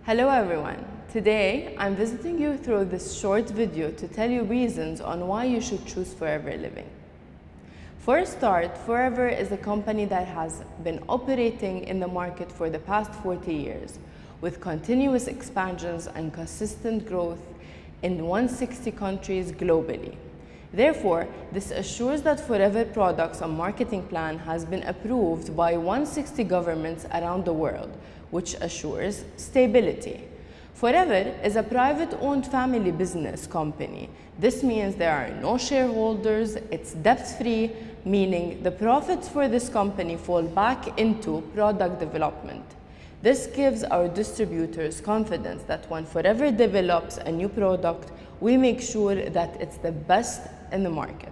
Hello everyone. Today I'm visiting you through this short video to tell you reasons on why you should choose Forever Living. For a start, Forever is a company that has been operating in the market for the past 40 years with continuous expansions and consistent growth in 160 countries globally. Therefore, this assures that Forever products and marketing plan has been approved by 160 governments around the world, which assures stability. Forever is a private-owned family business company. This means there are no shareholders, it's debt-free, meaning the profits for this company fall back into product development. This gives our distributors confidence that when Forever develops a new product, we make sure that it's the best in the market.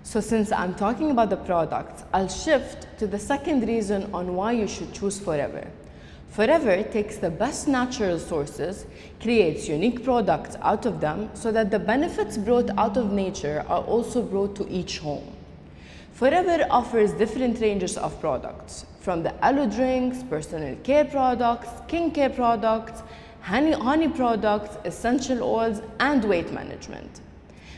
So since I'm talking about the products, I'll shift to the second reason on why you should choose Forever. Forever takes the best natural sources, creates unique products out of them so that the benefits brought out of nature are also brought to each home. Forever offers different ranges of products, from the aloe drinks, personal care products, skincare products, honey products, essential oils, and weight management.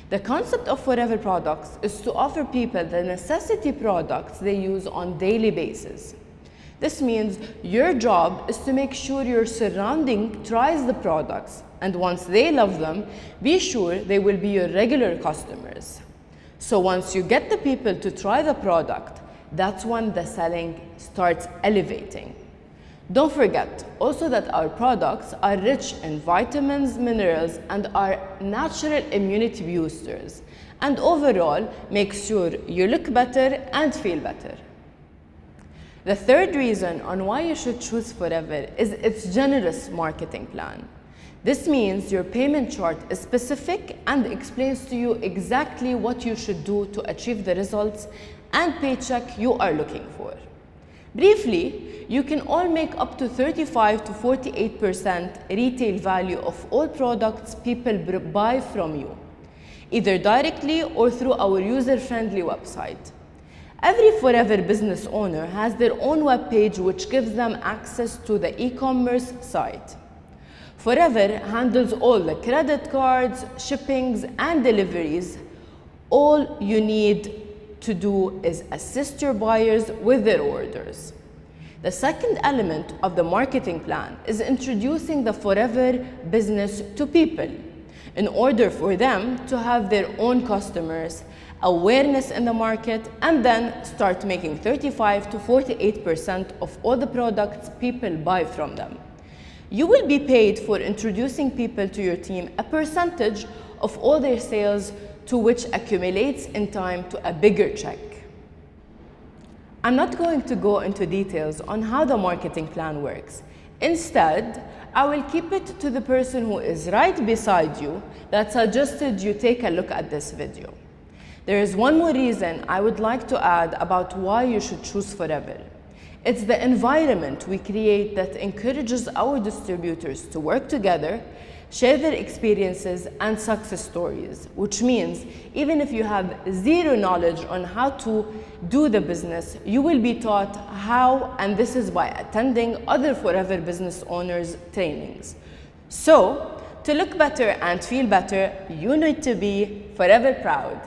The concept of Forever products is to offer people the necessity products they use on a daily basis. This means your job is to make sure your surrounding tries the products, and once they love them, be sure they will be your regular customers. So once you get the people to try the product, that's when the selling starts elevating. Don't forget also that our products are rich in vitamins, minerals, and are natural immunity boosters, and overall make sure you look better and feel better. The third reason on why you should choose Forever is its generous marketing plan. This means your payment chart is specific and explains to you exactly what you should do to achieve the results and paycheck you are looking for. Briefly, you can all make up to 35 to 48% retail value of all products people buy from you, either directly or through our user-friendly website. Every Forever business owner has their own web page which gives them access to the e-commerce site. Forever handles all the credit cards, shippings, and deliveries. All you need to do is assist your buyers with their orders. The second element of the marketing plan is introducing the Forever business to people in order for them to have their own customers, awareness in the market, and then start making 35 to 48% of all the products people buy from them. You will be paid for introducing people to your team a percentage of all their sales, to which accumulates in time to a bigger check. I'm not going to go into details on how the marketing plan works. Instead, I will keep it to the person who is right beside you that suggested you take a look at this video. There is one more reason I would like to add about why you should choose Forever. It's the environment we create that encourages our distributors to work together, share their experiences and success stories, which means even if you have zero knowledge on how to do the business, you will be taught how, and this is by attending other Forever business owners' trainings. So, to look better and feel better, you need to be Forever proud.